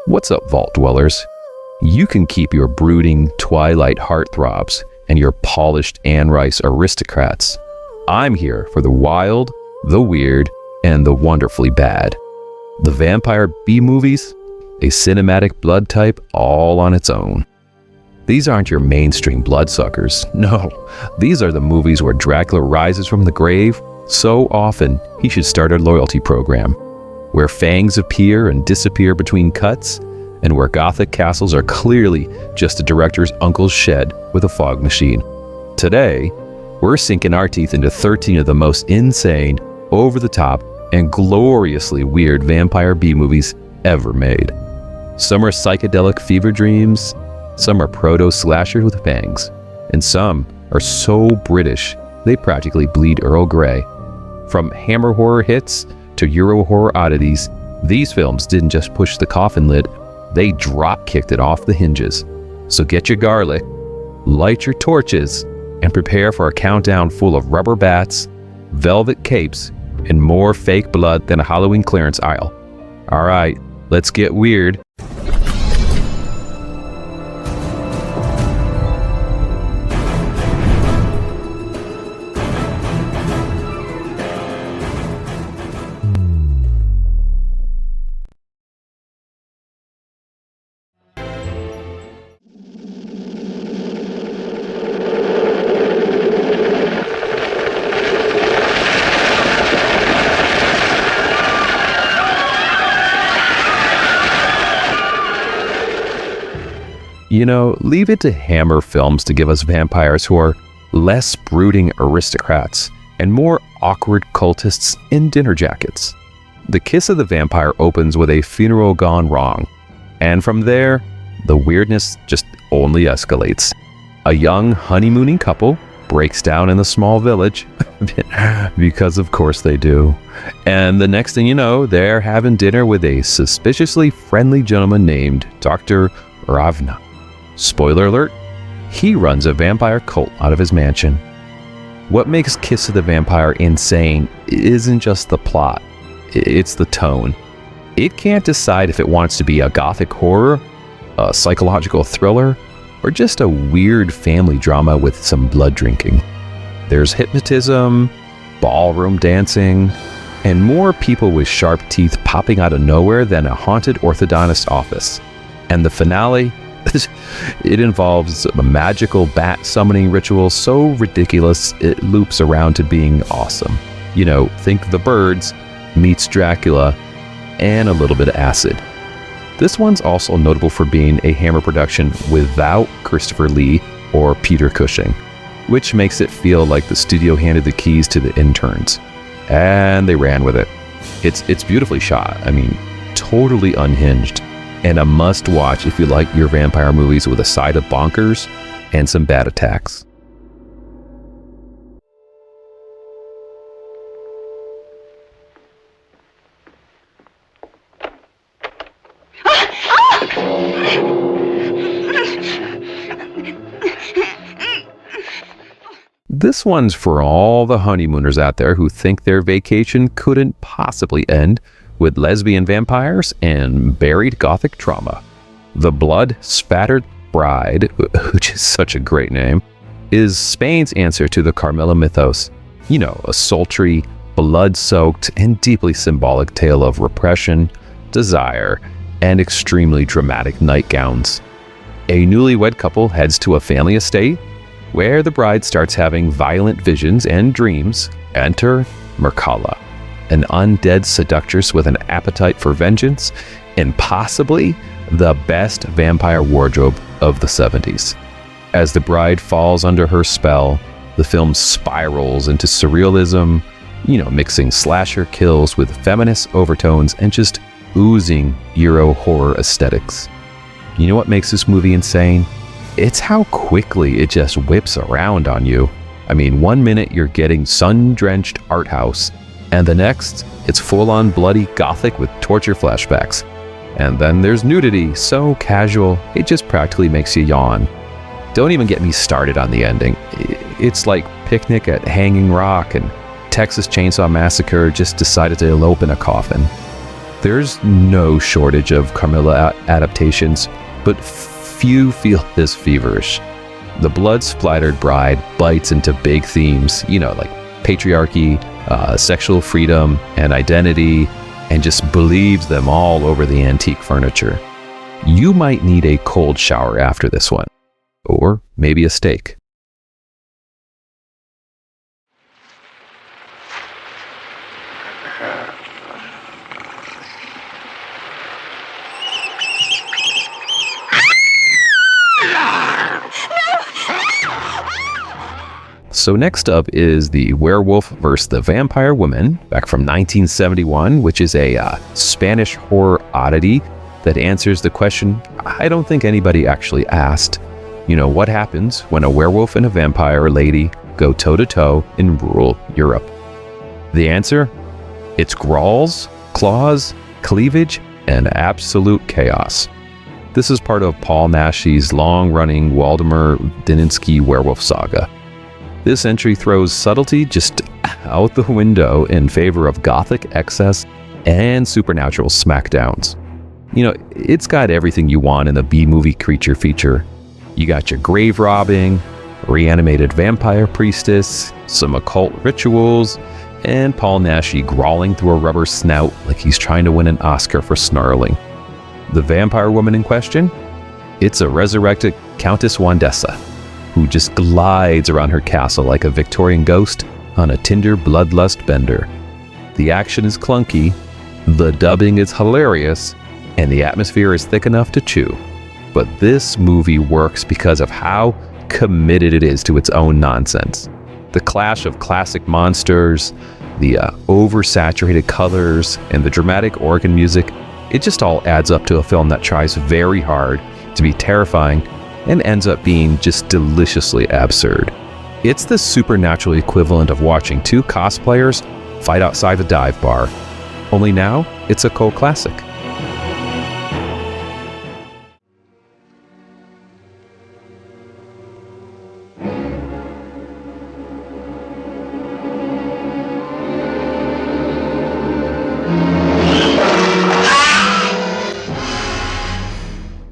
What's up, Vault Dwellers? You can keep your brooding Twilight heartthrobs and your polished Anne Rice aristocrats. I'm here for the wild, the weird, and the wonderfully bad. The vampire B-movies, a cinematic blood type all on its own. These aren't your mainstream bloodsuckers. No, these are the movies where Dracula rises from the grave so often he should start a loyalty program, where fangs appear and disappear between cuts, and where gothic castles are clearly just a director's uncle's shed with a fog machine. Today, we're sinking our teeth into 13 of the most insane, over-the-top, and gloriously weird vampire B-movies ever made. Some are psychedelic fever dreams, some are proto-slashers with fangs, and some are so British they practically bleed Earl Grey. From hammer horror hits to Euro horror oddities, these films didn't just push the coffin lid, they drop-kicked it off the hinges. So get your garlic, light your torches, and prepare for a countdown full of rubber bats, velvet capes, and more fake blood than a Halloween clearance aisle. All right, let's get weird. You know, leave it to Hammer Films to give us vampires who are less brooding aristocrats and more awkward cultists in dinner jackets. The Kiss of the Vampire opens with a funeral gone wrong, and from there, the weirdness just only escalates. A young honeymooning couple breaks down in a small village, because of course they do. And the next thing you know, they're having dinner with a suspiciously friendly gentleman named Dr. Ravna. Spoiler alert, he runs a vampire cult out of his mansion. What makes Kiss of the Vampire insane isn't just the plot, it's the tone. It can't decide if it wants to be a gothic horror, a psychological thriller, or just a weird family drama with some blood drinking. There's hypnotism, ballroom dancing, and more people with sharp teeth popping out of nowhere than a haunted orthodontist office. And the finale? It involves a magical bat summoning ritual so ridiculous it loops around to being awesome. You know, think The Birds meets Dracula and a little bit of acid. This one's also notable for being a Hammer production without Christopher Lee or Peter Cushing, which makes it feel like the studio handed the keys to the interns, and they ran with it. It's beautifully shot, I mean, totally unhinged, and a must-watch if you like your vampire movies with a side of bonkers and some bad attacks. This one's for all the honeymooners out there who think their vacation couldn't possibly end with lesbian vampires and buried gothic trauma. The Blood Spattered Bride, which is such a great name, is Spain's answer to the Carmilla mythos. You know, a sultry, blood-soaked, and deeply symbolic tale of repression, desire, and extremely dramatic nightgowns. A newlywed couple heads to a family estate where the bride starts having violent visions and dreams. Enter Mircalla, an undead seductress with an appetite for vengeance, and possibly the best vampire wardrobe of the 70s. As the bride falls under her spell, the film spirals into surrealism, you know, mixing slasher kills with feminist overtones and just oozing Euro horror aesthetics. You know what makes this movie insane? It's how quickly it just whips around on you. I mean, one minute you're getting sun-drenched art house, and the next, it's full-on bloody gothic with torture flashbacks. And then there's nudity, so casual, it just practically makes you yawn. Don't even get me started on the ending. It's like Picnic at Hanging Rock and Texas Chainsaw Massacre just decided to elope in a coffin. There's no shortage of Carmilla adaptations, but few feel this feverish. The blood-splattered bride bites into big themes, like patriarchy, sexual freedom, and identity, and just believes them all over the antique furniture. You might need a cold shower after this one, or maybe a steak. So next up is the Werewolf vs. the Vampire Woman, back from 1971, which is a Spanish horror oddity that answers the question I don't think anybody actually asked. What happens when a werewolf and a vampire lady go toe-to-toe in rural Europe? The answer? It's growls, claws, cleavage, and absolute chaos. This is part of Paul Naschy's long-running Waldemar Daninsky werewolf saga. This entry throws subtlety just out the window in favor of gothic excess and supernatural smackdowns. It's got everything you want in the B-movie creature feature. You got your grave robbing, reanimated vampire priestess, some occult rituals, and Paul Naschy growling through a rubber snout like he's trying to win an Oscar for snarling. The vampire woman in question? It's a resurrected Countess Wandessa, who just glides around her castle like a Victorian ghost on a Tinder bloodlust bender. The action is clunky, the dubbing is hilarious, and the atmosphere is thick enough to chew. But this movie works because of how committed it is to its own nonsense. The clash of classic monsters, the oversaturated colors, and the dramatic organ music, it just all adds up to a film that tries very hard to be terrifying and ends up being just deliciously absurd. It's the supernatural equivalent of watching two cosplayers fight outside a dive bar. Only now, it's a cult classic.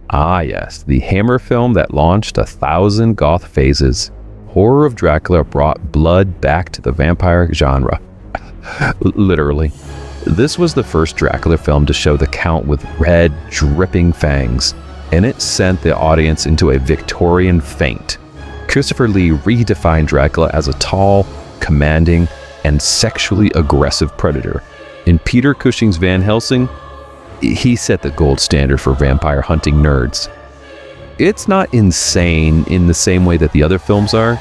Ah yes, the Hammer film that launched 1,000 goth phases. Horror of Dracula brought blood back to the vampire genre. Literally. This was the first Dracula film to show the Count with red, dripping fangs, and it sent the audience into a Victorian faint. Christopher Lee redefined Dracula as a tall, commanding, and sexually aggressive predator. In Peter Cushing's Van Helsing, he set the gold standard for vampire hunting nerds. It's not insane in the same way that the other films are,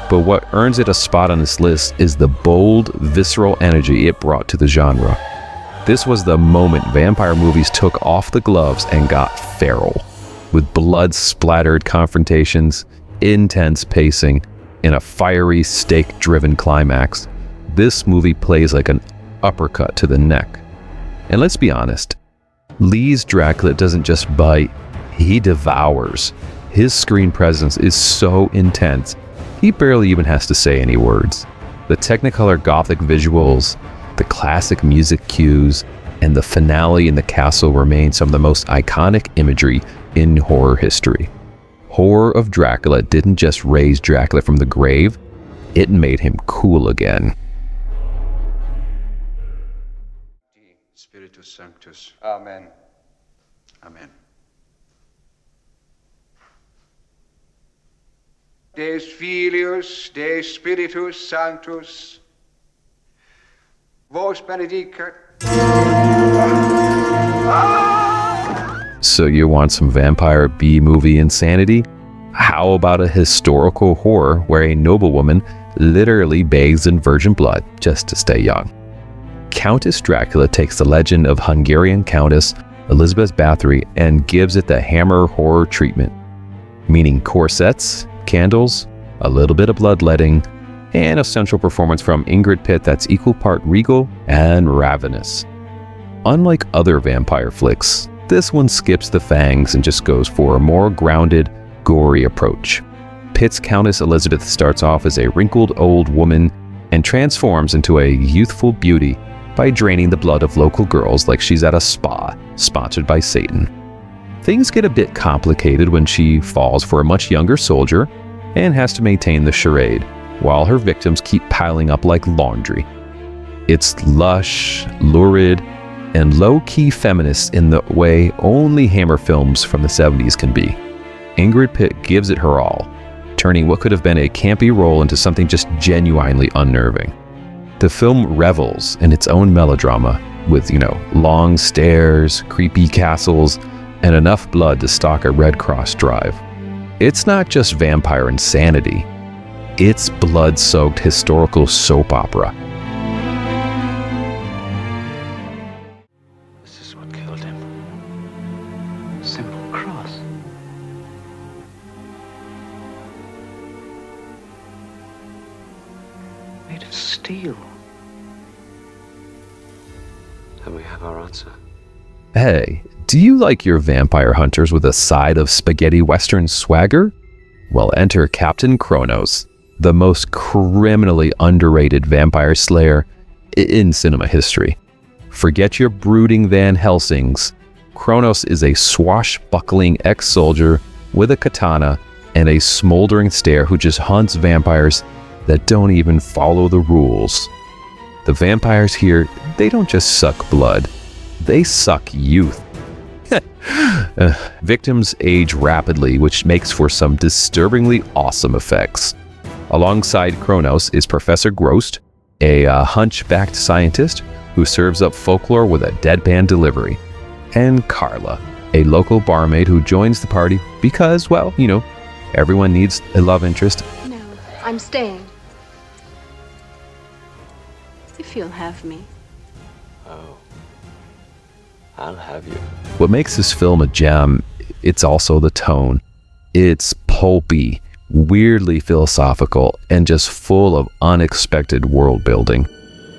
but what earns it a spot on this list is the bold, visceral energy it brought to the genre. This was the moment vampire movies took off the gloves and got feral, with blood-splattered confrontations, intense pacing, and a fiery, stake-driven climax. This movie plays like an uppercut to the neck. And let's be honest, Lee's Dracula doesn't just bite, he devours. His screen presence is so intense, he barely even has to say any words. The Technicolor Gothic visuals, the classic music cues, and the finale in the castle remain some of the most iconic imagery in horror history. Horror of Dracula didn't just raise Dracula from the grave, it made him cool again. Spiritus Sanctus. Amen. Amen. Des Filius, Des Spiritus Sanctus, Vos benedicat. So you want some vampire B-movie insanity? How about a historical horror where a noblewoman literally bathes in virgin blood just to stay young? Countess Dracula takes the legend of Hungarian Countess Elizabeth Bathory and gives it the Hammer horror treatment, meaning corsets, candles, a little bit of bloodletting, and a central performance from Ingrid Pitt that's equal part regal and ravenous. Unlike other vampire flicks, this one skips the fangs and just goes for a more grounded, gory approach. Pitt's Countess Elizabeth starts off as a wrinkled old woman and transforms into a youthful beauty by draining the blood of local girls like she's at a spa sponsored by Satan. Things get a bit complicated when she falls for a much younger soldier and has to maintain the charade, while her victims keep piling up like laundry. It's lush, lurid, and low-key feminist in the way only Hammer films from the 70s can be. Ingrid Pitt gives it her all, turning what could have been a campy role into something just genuinely unnerving. The film revels in its own melodrama with, long stairs, creepy castles, and enough blood to stock a Red Cross drive. It's not just vampire insanity, it's blood-soaked historical soap opera. This is what killed him. Simple cross. Made of steel. Then we have our answer. Hey, do you like your vampire hunters with a side of spaghetti western swagger? Well, enter Captain Kronos, the most criminally underrated vampire slayer in cinema history. Forget your brooding Van Helsings. Kronos is a swashbuckling ex-soldier with a katana and a smoldering stare who just hunts vampires that don't even follow the rules. The vampires here, they don't just suck blood, they suck youth. Victims age rapidly, which makes for some disturbingly awesome effects. Alongside Kronos is Professor Grost, a hunchbacked scientist who serves up folklore with a deadpan delivery, and Carla, a local barmaid who joins the party because, well, everyone needs a love interest. No, I'm staying. If you'll have me. Oh. I'll have you. What makes this film a gem, it's also the tone. It's pulpy, weirdly philosophical, and just full of unexpected world building.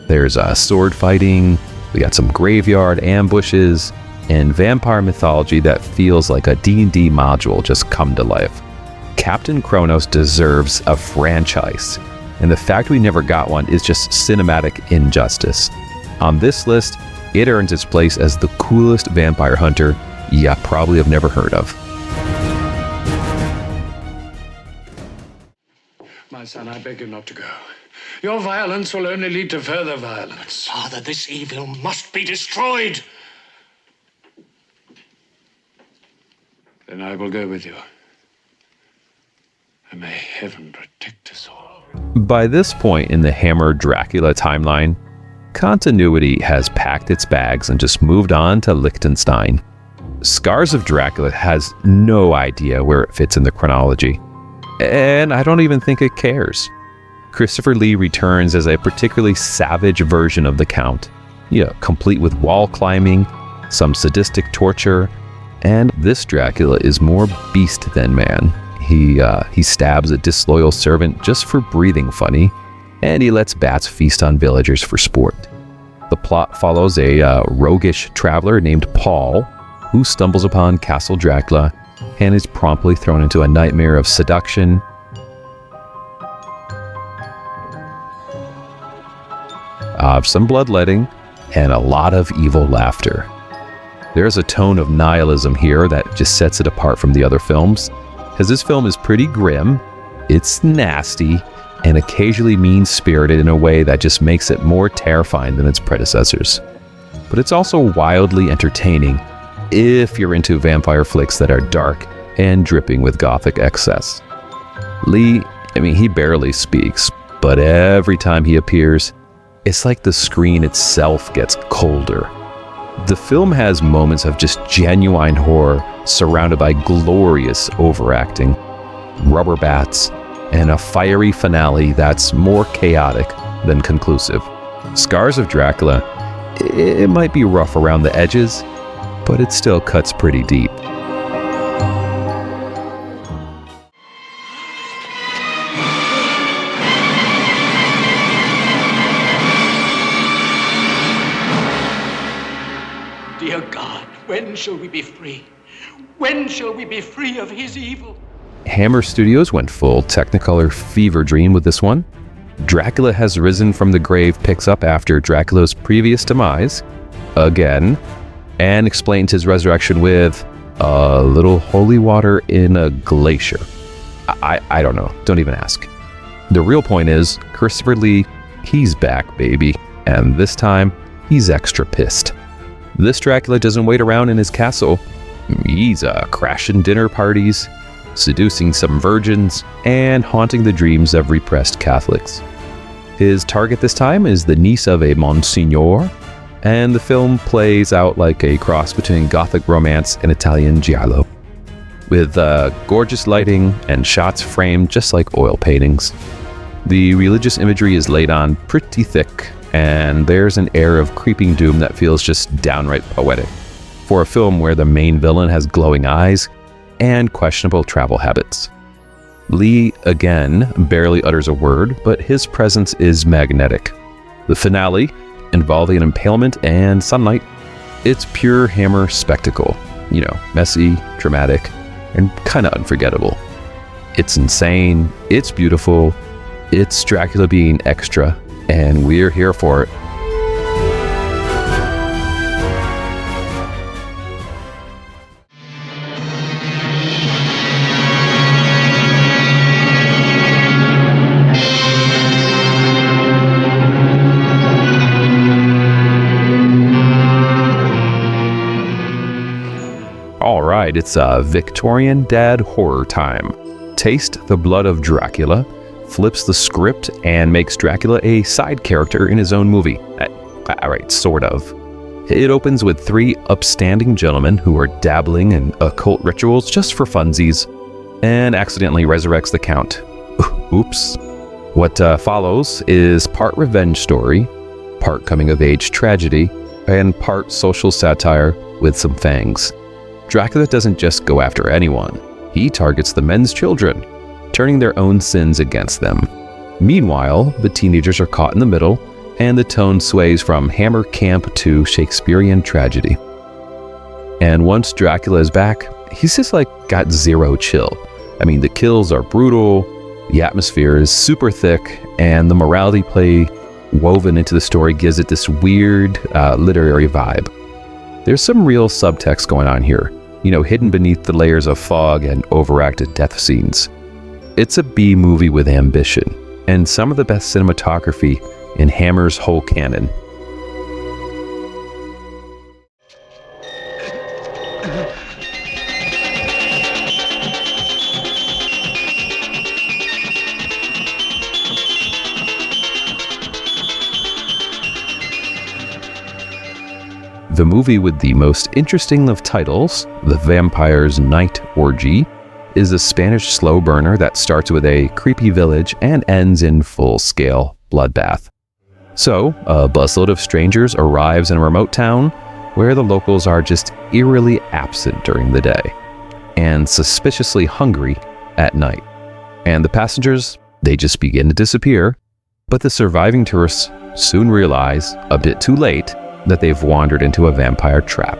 There's sword fighting, we got some graveyard ambushes, and vampire mythology that feels like a D&D module just come to life. Captain Kronos deserves a franchise, and the fact we never got one is just cinematic injustice. On this list, it earns its place as the coolest vampire hunter you probably have never heard of. My son, I beg you not to go. Your violence will only lead to further violence. Father, this evil must be destroyed. Then I will go with you. And may heaven protect us all. By this point in the Hammer Dracula timeline, continuity has packed its bags and just moved on to Liechtenstein. Scars of Dracula has no idea where it fits in the chronology, and I don't even think it cares. Christopher Lee returns as a particularly savage version of the Count, complete with wall climbing, some sadistic torture, and this Dracula is more beast than man. He stabs a disloyal servant just for breathing funny, and he lets bats feast on villagers for sport. The plot follows a roguish traveler named Paul, who stumbles upon Castle Dracula and is promptly thrown into a nightmare of seduction, some bloodletting, and a lot of evil laughter. There's a tone of nihilism here that just sets it apart from the other films, because this film is pretty grim, it's nasty, and occasionally mean-spirited in a way that just makes it more terrifying than its predecessors. But it's also wildly entertaining if you're into vampire flicks that are dark and dripping with gothic excess. Lee, he barely speaks, but every time he appears, it's like the screen itself gets colder. The film has moments of just genuine horror surrounded by glorious overacting, rubber bats, and a fiery finale that's more chaotic than conclusive. Scars of Dracula, it might be rough around the edges, but it still cuts pretty deep. Dear God, when shall we be free? When shall we be free of his evil? Hammer Studios went full Technicolor fever dream with this one. Dracula Has Risen from the grave picks up after Dracula's previous demise, again, and explains his resurrection with a little holy water in a glacier. I don't know. Don't even ask. The real point is, Christopher Lee, he's back, baby. And this time, he's extra pissed. This Dracula doesn't wait around in his castle. He's crashing dinner parties, seducing some virgins, and haunting the dreams of repressed Catholics. His target this time is the niece of a Monsignor, and the film plays out like a cross between gothic romance and Italian giallo, with gorgeous lighting and shots framed just like oil paintings. The religious imagery is laid on pretty thick, and there's an air of creeping doom that feels just downright poetic for a film where the main villain has glowing eyes and questionable travel habits. Lee, again, barely utters a word, but his presence is magnetic. The finale, involving an impalement and sunlight, it's pure Hammer spectacle. You know, messy, dramatic, and kind of unforgettable. It's insane, it's beautiful, it's Dracula being extra, and we're here for it. Alright, it's a Victorian dad horror time. Taste the Blood of Dracula flips the script and makes Dracula a side character in his own movie. Alright, sort of. It opens with 3 upstanding gentlemen who are dabbling in occult rituals just for funsies, and accidentally resurrects the Count. Oops. What follows is part revenge story, part coming-of-age tragedy, and part social satire with some fangs. Dracula doesn't just go after anyone. He targets the men's children, turning their own sins against them. Meanwhile, the teenagers are caught in the middle, and the tone sways from Hammer camp to Shakespearean tragedy. And once Dracula is back, he's just like got zero chill. I mean, the kills are brutal, the atmosphere is super thick, and the morality play woven into the story gives it this weird literary vibe. There's some real subtext going on here, you know, hidden beneath the layers of fog and overacted death scenes. It's a B movie with ambition, and some of the best cinematography in Hammer's whole canon. The movie with the most interesting of titles, The Vampire's Night Orgy, is a Spanish slow burner that starts with a creepy village and ends in full-scale bloodbath. So, a busload of strangers arrives in a remote town where the locals are just eerily absent during the day and suspiciously hungry at night. And the passengers, they just begin to disappear, but the surviving tourists soon realize, a bit too late, that they've wandered into a vampire trap.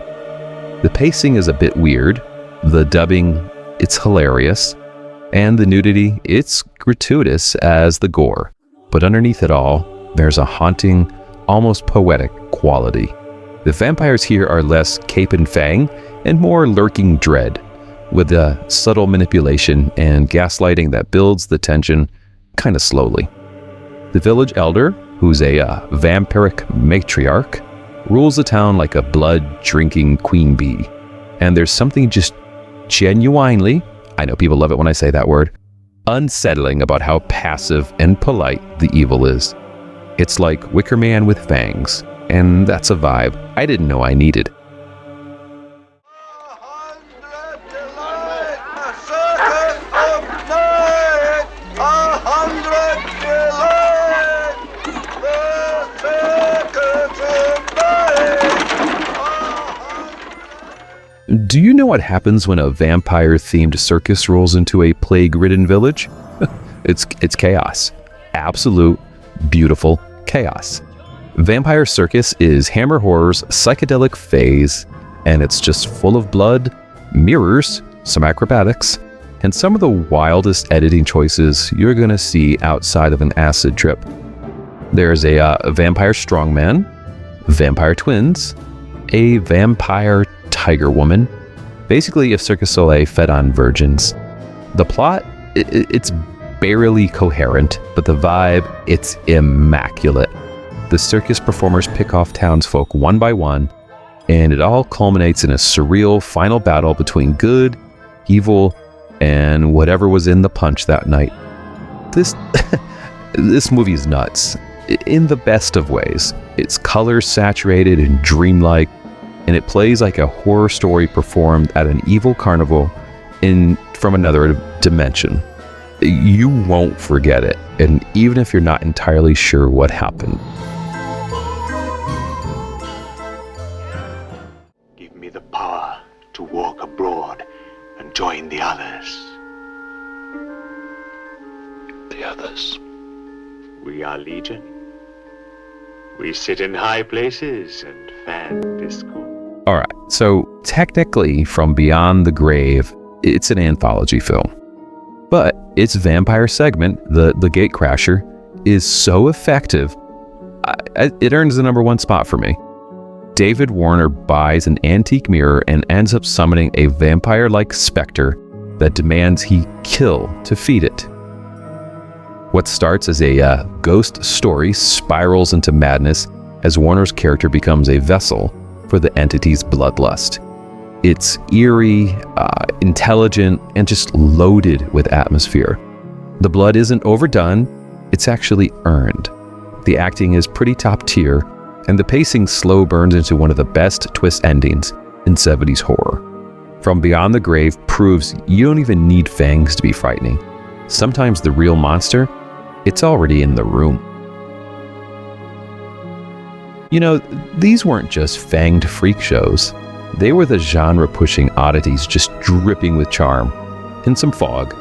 The pacing is a bit weird, the dubbing, it's hilarious, and the nudity, it's gratuitous as the gore. But underneath it all, there's a haunting, almost poetic quality. The vampires here are less cape and fang and more lurking dread, with a subtle manipulation and gaslighting that builds the tension kind of slowly. The village elder, who's a vampiric matriarch, rules the town like a blood-drinking queen bee. And there's something just genuinely, I know people love it when I say that word, unsettling about how passive and polite the evil is. It's like Wicker Man with fangs, and that's a vibe I didn't know I needed. Do you know what happens when a vampire-themed circus rolls into a plague-ridden village? It's chaos. Absolute, beautiful chaos. Vampire Circus is Hammer Horror's psychedelic phase, and it's just full of blood, mirrors, some acrobatics, and some of the wildest editing choices you're going to see outside of an acid trip. There's a vampire strongman, vampire twins, a vampire tiger woman. Basically, if Cirque du Soleil fed on virgins. The plot, it's barely coherent, but the vibe, it's immaculate. The circus performers pick off townsfolk one by one, and it all culminates in a surreal final battle between good, evil, and whatever was in the punch that night. This movie is nuts, in the best of ways. It's color saturated and dreamlike, and it plays like a horror story performed at an evil carnival from another dimension. You won't forget it, and even if you're not entirely sure what happened. Give me the power to walk abroad and join the others. The others. We are legion. We sit in high places and fan discord. Alright, so technically From Beyond the Grave, it's an anthology film. But its vampire segment, the Gatecrasher, is so effective, it earns the #1 spot for me. David Warner buys an antique mirror and ends up summoning a vampire-like specter that demands he kill to feed it. What starts as a ghost story spirals into madness as Warner's character becomes a vessel for the entity's bloodlust. It's eerie, intelligent, and just loaded with atmosphere. The blood isn't overdone, it's actually earned. The acting is pretty top tier, and the pacing slow burns into one of the best twist endings in 70s horror. From Beyond the Grave proves you don't even need fangs to be frightening. Sometimes the real monster, it's already in the room. You know, these weren't just fanged freak shows. They were the genre-pushing oddities just dripping with charm, and some fog,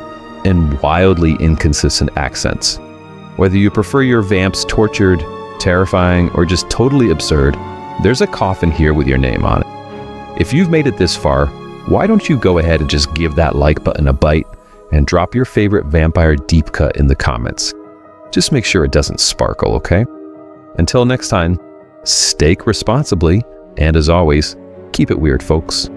and wildly inconsistent accents. Whether you prefer your vamps tortured, terrifying, or just totally absurd, there's a coffin here with your name on it. If you've made it this far, why don't you go ahead and just give that like button a bite and drop your favorite vampire deep cut in the comments. Just make sure it doesn't sparkle, okay? Until next time, stake responsibly, and as always, keep it weird, folks.